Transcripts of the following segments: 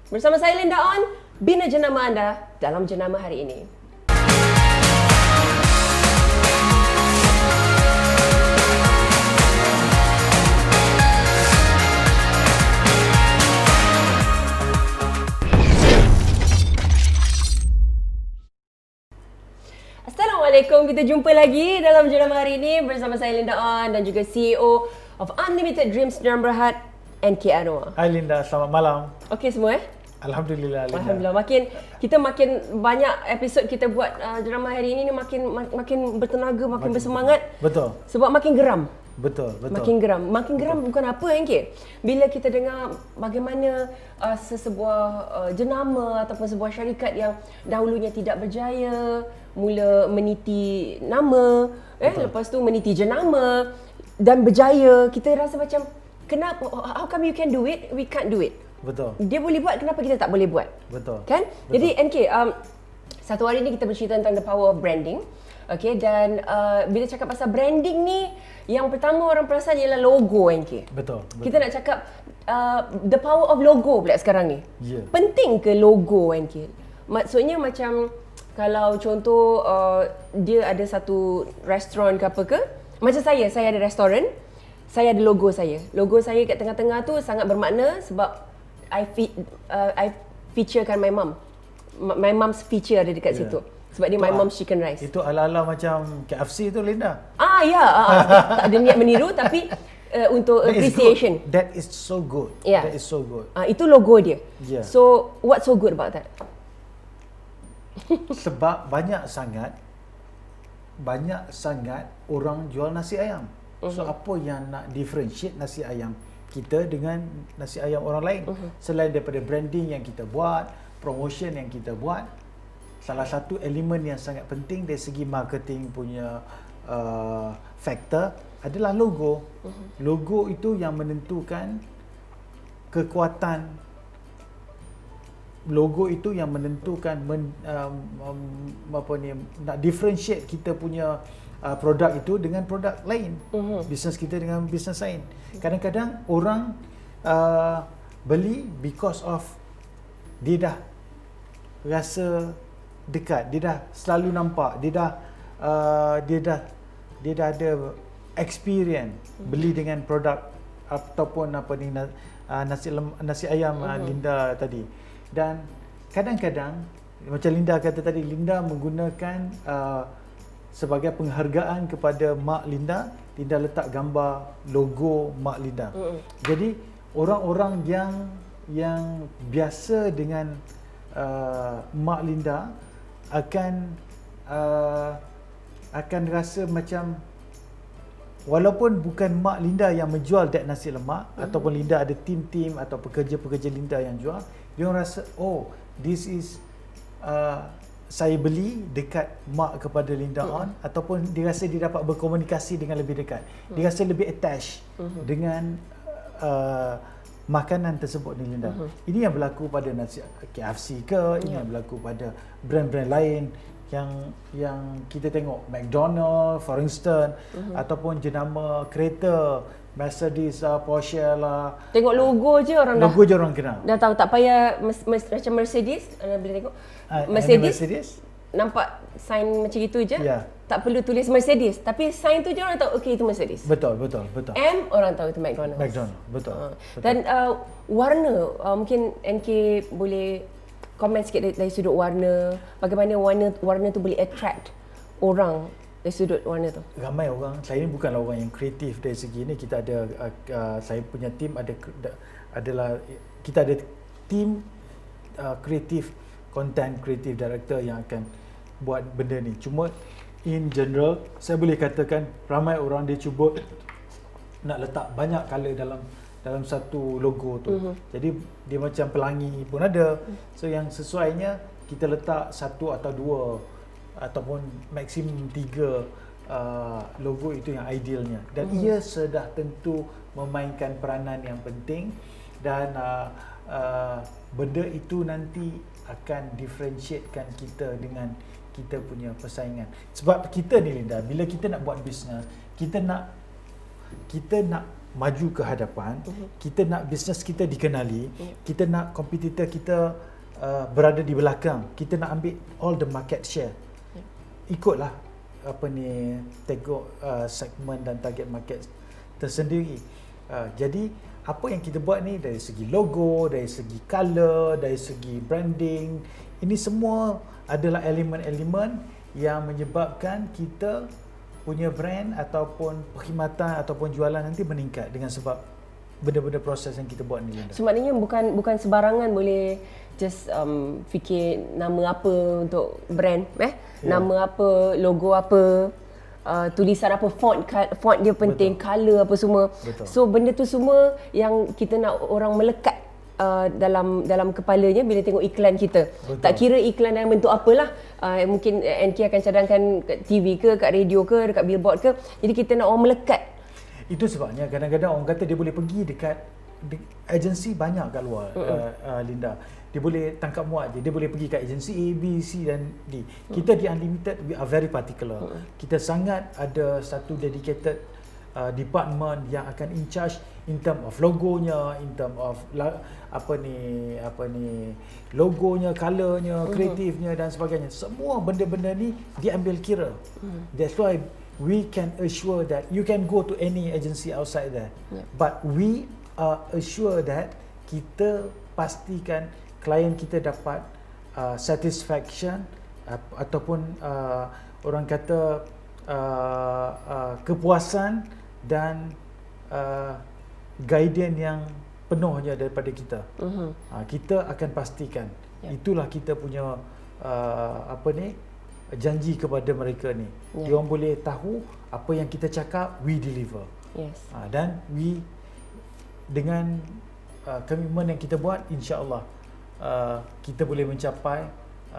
Bersama saya Linda On, bina jenama anda dalam jenama hari ini. Assalamualaikum, kita jumpa lagi dalam jenama hari ini bersama saya Linda On dan juga CEO of Unlimited Dreams Darren Berhad, NK Anwar. Hai Linda, selamat malam. Okey semua Alhamdulillah Linda. Alhamdulillah. Kita makin banyak episod kita buat drama hari ini ni makin bertenaga, makin bersemangat. Betul. Sebab makin geram. Betul. Makin geram bukan apa NK. Bila kita dengar bagaimana sesebuah jenama ataupun sebuah syarikat yang dahulunya tidak berjaya mula meniti nama, lepas tu meniti jenama dan berjaya, kita rasa macam kenapa, how come you can do it, we can't do it. Betul. Dia boleh buat, kenapa kita tak boleh buat? Betul. Kan? Betul. Jadi NK, satu hari ni kita bercerita tentang the power of branding. Okay, dan bila cakap pasal branding ni, yang pertama orang perasan ialah logo NK. Betul. Kita nak cakap the power of logo pula sekarang ni. Yeah. Penting ke logo NK? Maksudnya macam kalau contoh dia ada satu restoran ke apa ke, macam saya ada restoran, saya ada logo saya. Logo saya kat tengah-tengah tu sangat bermakna sebab I featurekan my mum. My mum's feature ada dekat situ. Sebab dia my mom's chicken rice. Itu ala-ala macam KFC tu Linda. Tak ada niat meniru tapi untuk appreciation. That is so good. Yeah. That is so good. Itu logo dia. Yeah. So what's so good about that? Sebab banyak sangat orang jual nasi ayam. So apa yang nak differentiate nasi ayam kita dengan nasi ayam orang lain? Selain daripada branding yang kita buat, promotion yang kita buat, salah satu elemen yang sangat penting dari segi marketing punya faktor adalah logo. Logo itu yang menentukan kekuatan. Logo itu yang menentukan nak differentiate kita punya produk itu dengan produk lain. Bisnes kita dengan bisnes lain. Kadang-kadang orang beli because of dia dah rasa dekat, dia dah selalu nampak, dia dah ada experience beli dengan produk ataupun nasi ayam Linda tadi. Dan kadang-kadang macam Linda kata tadi, Linda menggunakan sebagai penghargaan kepada mak Linda, Linda letak gambar logo mak Linda. Jadi orang-orang yang biasa dengan mak Linda akan rasa macam walaupun bukan mak Linda yang menjual that nasi lemak ataupun Linda ada tim-tim atau pekerja-pekerja Linda yang jual, dia orang rasa this is saya beli dekat mak kepada Linda On, ataupun dia rasa dia dapat berkomunikasi dengan lebih dekat. Dia rasa lebih attached dengan makanan tersebut ni Linda. Ini yang berlaku pada nasi KFC ke, ini yang berlaku pada brand-brand lain yang kita tengok, McDonald for instance, ataupun jenama kereta Mercedes lah, Porsche lah. Tengok logo je orang logo je orang kenal. Dah tahu, tak payah macam Mercedes, boleh tengok. Mercedes nampak sign macam itu je. Yeah. Tak perlu tulis Mercedes, tapi sign tu je orang tahu okey itu Mercedes. Betul. M orang tahu itu McDonald. Betul. Dan warna, mungkin NK boleh komen sikit dari sudut warna, bagaimana warna tu boleh attract orang dari sudut warna tu. Ramai orang, saya ni bukanlah orang yang kreatif dari segi ni. Kita ada saya punya tim kita ada tim kreatif, content creative director yang akan buat benda ni. Cuma in general saya boleh katakan ramai orang dia cuba nak letak banyak color dalam satu logo tu. Jadi dia macam pelangi pun ada. So yang sesuainya kita letak satu atau dua ataupun maksimum 3 logo itu yang idealnya. Dan ia sudah tentu memainkan peranan yang penting, dan benda itu nanti akan differentiatekan kita dengan kita punya persaingan. Sebab kita ni Linda, bila kita nak buat bisnes, kita nak maju ke hadapan, kita nak bisnes kita dikenali, kita nak kompetitor kita berada di belakang, kita nak ambil all the market share. Ikutlah tengok segmen dan target market tersendiri. Jadi apa yang kita buat ni dari segi logo, dari segi color, dari segi branding, ini semua adalah elemen-elemen yang menyebabkan kita punya brand ataupun perkhidmatan ataupun jualan nanti meningkat dengan sebab benda-benda proses yang kita buat ni, Linda. So maknanya bukan sebarangan boleh just fikir nama apa untuk brand, nama apa, logo apa, tulisan apa, font dia penting, color apa semua. Betul. So benda tu semua yang kita nak orang melekat dalam kepalanya bila tengok iklan kita. Betul. Tak kira iklan dalam bentuk apalah, mungkin NK akan cadangkan kat TV ke, kat radio ke, dekat billboard ke. Jadi kita nak orang melekat. Itu sebabnya kadang-kadang orang kata dia boleh pergi dekat agensi banyak kat luar, Linda. Dia boleh tangkap muat je. Dia boleh pergi kat agensi A, B, C dan D. Kita di Unlimited, we are very particular. Kita sangat ada satu dedicated department yang akan in charge in term of logonya, in term of logonya, colornya, kreatifnya dan sebagainya. Semua benda-benda ni diambil kira. That's why we can assure that you can go to any agency outside there, but we are assured that kita pastikan klien kita dapat satisfaction ataupun orang kata kepuasan dan guidance yang penuhnya daripada kita. Kita akan pastikan. Itulah kita punya janji kepada mereka ni. Diorang boleh tahu apa yang kita cakap, we deliver. Dan we dengan komitmen yang kita buat, insya-Allah kita boleh mencapai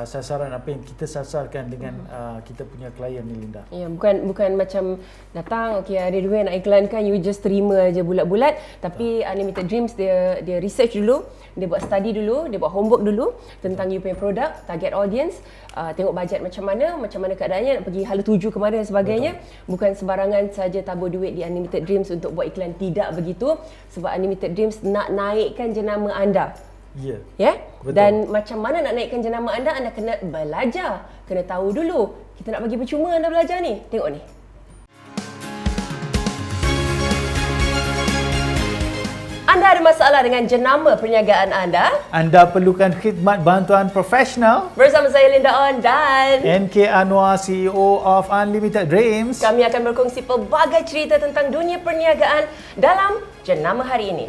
sasaran apa yang kita sasarkan dengan kita punya klien ni, Linda. Ya, bukan macam datang okey ada duit nak iklankan, you just terima aja bulat-bulat, tapi Unlimited Dreams dia research dulu, dia buat study dulu, dia buat homework dulu tentang you punya produk, target audience, tengok bajet macam mana keadaannya, nak pergi hala tuju ke mana dan sebagainya. Bukan sebarangan saja tabur duit di Unlimited Dreams untuk buat iklan, tidak begitu, sebab Unlimited Dreams nak naikkan jenama anda. Ya? Dan macam mana nak naikkan jenama anda kena belajar, kena tahu dulu. Kita nak bagi percuma anda belajar ni. Tengok ni. Anda ada masalah dengan jenama perniagaan anda? Anda perlukan khidmat bantuan profesional? Bersama saya Linda On dan NK Anwar, CEO of Unlimited Dreams. Kami akan berkongsi pelbagai cerita tentang dunia perniagaan dalam Jenama Hari Ini.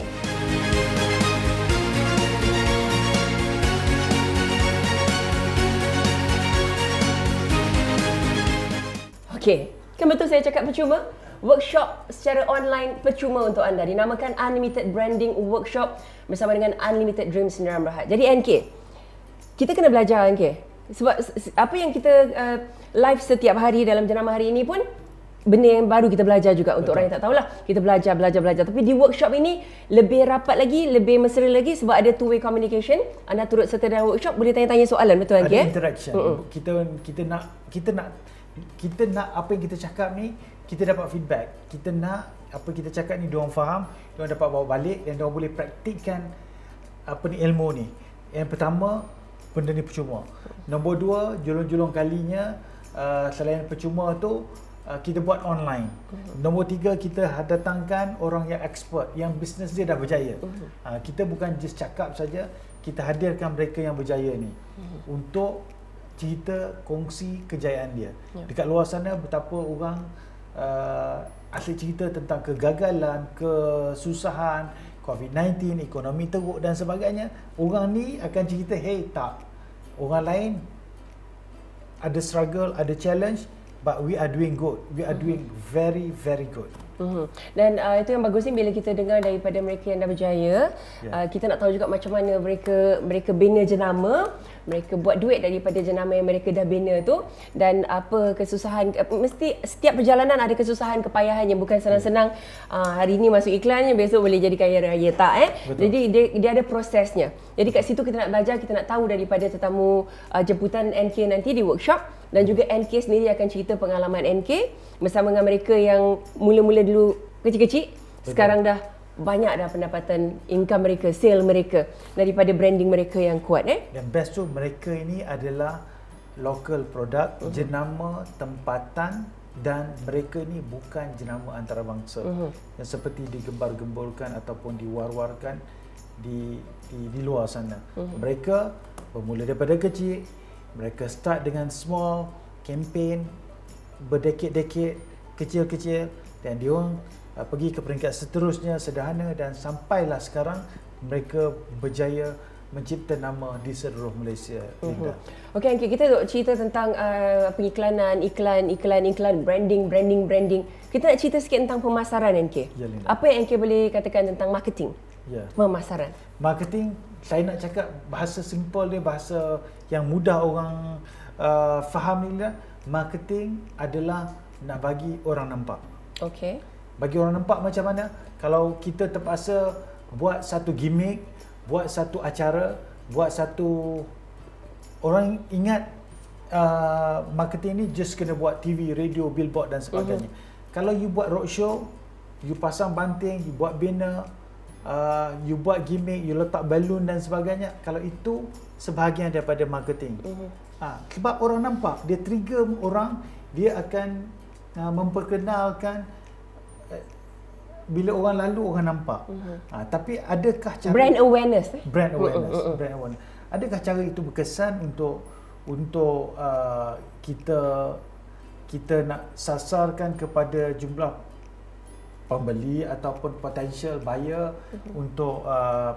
Okey, kan betul saya cakap percuma? Workshop secara online percuma untuk anda, dinamakan Unlimited Branding Workshop bersama dengan Unlimited Dreams Sendirian Berhad. Jadi NK, kita kena belajar NK. Sebab apa yang kita live setiap hari dalam Jenama Hari Ini pun benda yang baru kita belajar juga. Untuk orang yang tak tahulah, kita belajar. Tapi di workshop ini lebih rapat lagi, lebih mesra lagi sebab ada two way communication. Anda turut serta dalam workshop, boleh tanya-tanya soalan, betul NK? Ada interaction. Kita nak apa yang kita cakap ni, kita dapat feedback. Kita nak apa kita cakap ni diorang faham, diorang dapat bawa balik dan diorang boleh praktikkan ilmu ni. Yang pertama, benda ni percuma. Nombor dua, julung-julung kalinya selain percuma tu kita buat online. Nombor tiga, kita datangkan orang yang expert, yang bisnes dia dah berjaya. Kita bukan just cakap saja, kita hadirkan mereka yang berjaya ni untuk cerita, kongsi kejayaan dia. Dekat luar sana betapa orang asyik cerita tentang kegagalan, kesusahan, COVID-19, ekonomi teruk dan sebagainya. Orang ni akan cerita, hey tak, orang lain ada struggle, ada challenge, but we are doing good. We are doing very, very good. Dan itu yang bagus ni bila kita dengar daripada mereka yang dah berjaya. Kita nak tahu juga macam mana mereka bina jenama, mereka buat duit daripada jenama yang mereka dah bina tu, dan apa kesusahan. Mesti setiap perjalanan ada kesusahan, kepayahannya, bukan senang-senang hari ni masuk iklannya, besok boleh jadi kaya raya, tak Jadi dia ada prosesnya. Jadi kat situ kita nak belajar, kita nak tahu daripada tetamu jemputan NK nanti di workshop, dan juga NK sendiri akan cerita pengalaman NK bersama dengan mereka yang mula-mula dulu kecil-kecil Sekarang dah banyak dah pendapatan income mereka, sale mereka daripada branding mereka yang kuat. Dan best tu mereka ini adalah local product, jenama tempatan, dan mereka ni bukan jenama antarabangsa yang seperti digembar-gemburkan ataupun diwar-warkan di luar sana. Mereka bermula daripada kecil, mereka start dengan small campaign berdekit-dekit, kecil-kecil, dan dia orang pergi ke peringkat seterusnya sederhana, dan sampailah sekarang mereka berjaya mencipta nama di seluruh Malaysia. Okey, Angki, kita cerita tentang pengiklanan, iklan, branding. Kita nak cerita sikit tentang pemasaran, Angki. Ya, Linda. Apa yang Angki boleh katakan tentang marketing? Ya. Pemasaran. Marketing, saya nak cakap bahasa simple dia, bahasa yang mudah orang faham ni lah. Marketing adalah nak bagi orang nampak. Okey. Bagi orang nampak macam mana? Kalau kita terpaksa buat satu gimmick, buat satu acara, buat satu, orang ingat marketing ni just kena buat TV, radio, billboard dan sebagainya. Kalau you buat roadshow, you pasang banting, you buat banner, you buat gimmick, you letak balloon dan sebagainya, kalau itu sebahagian daripada marketing. Sebab orang nampak, dia trigger orang, dia akan memperkenalkan. Bila orang lalu, orang nampak. Tapi adakah cara Brand awareness. Brand awareness. Adakah cara itu berkesan untuk kita nak sasarkan kepada jumlah pembeli ataupun potential buyer untuk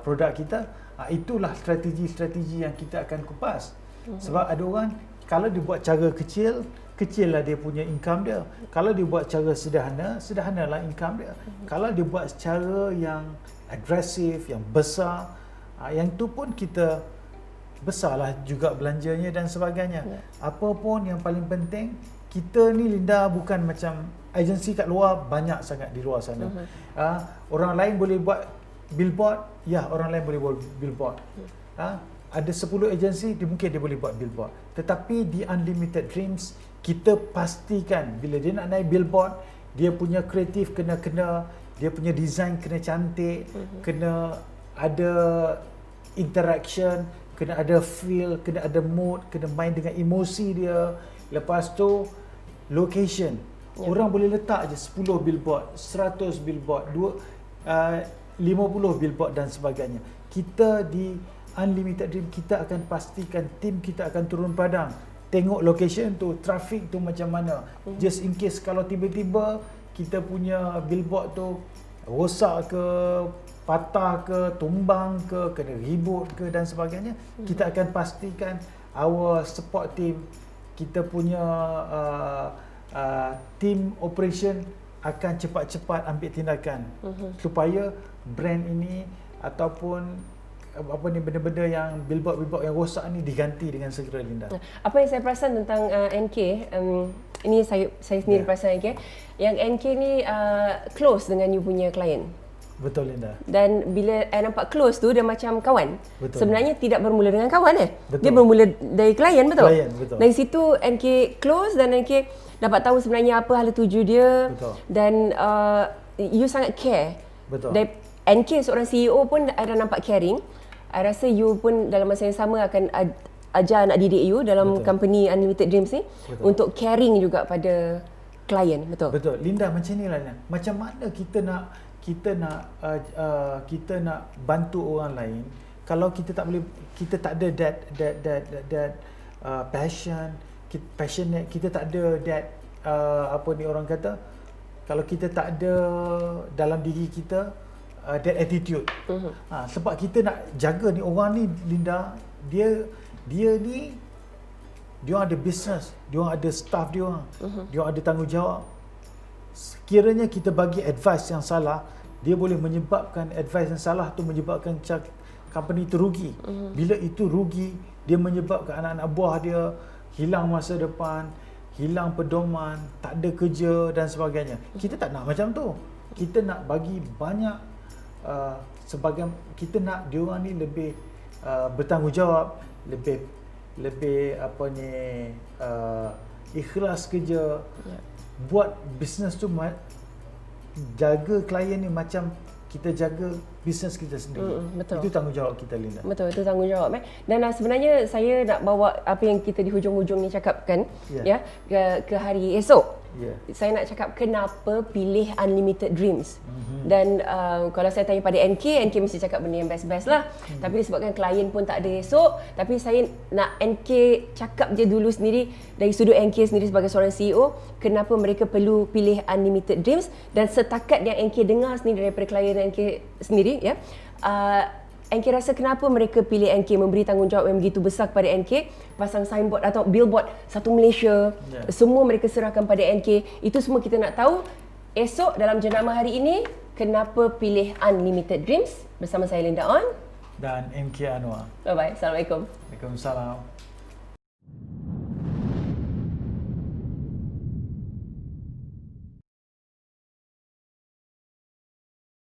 produk kita? Itulah strategi-strategi yang kita akan kupas. Sebab ada orang, kalau dia buat cara kecil lah dia punya income dia. Kalau dia buat cara sederhanalah income dia. Kalau dia buat cara yang agresif, yang besar, yang tu pun kita besarlah juga belanjanya dan sebagainya. Apa pun yang paling penting, kita ni, Linda, bukan macam agensi kat luar, banyak sangat di luar sana. Orang lain boleh buat billboard, ya, orang lain boleh buat billboard. Ada 10 agensi, mungkin dia boleh buat billboard. Tetapi di Unlimited Dreams, kita pastikan bila dia nak naik billboard, dia punya kreatif kena, dia punya design kena cantik, kena ada interaction, kena ada feel, kena ada mood, kena main dengan emosi dia. Lepas tu location. Orang boleh letak je 10 billboard, 100 billboard, 50 billboard dan sebagainya. Kita di Unlimited Dream, kita akan pastikan tim kita akan turun padang, tengok location tu, traffic tu macam mana. Just in case kalau tiba-tiba kita punya billboard tu rosak ke, patah ke, tumbang ke, kena reboot ke dan sebagainya, kita akan pastikan our support team, kita punya team operation akan cepat-cepat ambil tindakan supaya brand ini ataupun benda-benda yang billboard yang rosak ni diganti dengan segera, Linda. Apa yang saya perasan tentang NK, ini saya sendiri perasan, NK, yang NK ni close dengan you punya klien. Betul, Linda. Dan bila nampak close tu, dia macam kawan. Betul. Sebenarnya tidak bermula dengan kawan. Betul. Dia bermula dari klien, betul? Klien, betul. Dari situ NK close dan NK dapat tahu sebenarnya apa hala tuju dia. Betul. Dan you sangat care. Betul. Dan NK seorang CEO pun ada nampak caring. I rasa you pun dalam masa yang sama akan ajar anak didik you dalam company Unlimited Dreams ni untuk caring juga pada klien, betul? Betul. Linda, macam ni lah. Macam mana kita nak bantu orang lain kalau kita tak boleh, kita tak ada that passionate, kita tak ada that orang kata, kalau kita tak ada dalam diri kita that attitude. Sebab kita nak jaga ni orang ni, Linda, dia ni, dia orang ada business, dia orang ada staff dia orang, dia orang ada tanggungjawab. Sekiranya kita bagi advice yang salah, dia boleh menyebabkan advice yang salah tu menyebabkan company itu rugi. Bila itu rugi, dia menyebabkan anak-anak buah dia hilang masa depan, hilang pedoman, tak ada kerja dan sebagainya. Kita tak nak macam tu. Kita nak bagi banyak kita nak diorang ni lebih bertanggungjawab, lebih ikhlas kerja, buat bisnes tu jaga klien ni macam kita jaga bisnes kita sendiri. Betul. Itu tanggungjawab kita, Linda. Betul, itu tanggungjawab. Dan sebenarnya saya nak bawa apa yang kita di hujung-hujung ni cakapkan ke hari esok. Saya nak cakap kenapa pilih Unlimited Dreams. Dan kalau saya tanya pada NK mesti cakap benda yang best-best lah. Tapi disebabkan klien pun tak ada esok, tapi saya nak NK cakap je dulu sendiri dari sudut NK sendiri sebagai seorang CEO, kenapa mereka perlu pilih Unlimited Dreams. Dan setakat yang NK dengar sendiri daripada klien NK sendiri, NK rasa kenapa mereka pilih NK, memberi tanggungjawab yang begitu besar kepada NK, pasang signboard atau billboard satu Malaysia, semua mereka serahkan pada NK. Itu semua kita nak tahu esok dalam jenama hari ini. Kenapa pilih Unlimited Dreams? Bersama saya Linda On dan NK Anwar. Bye bye. Assalamualaikum. Waalaikumsalam.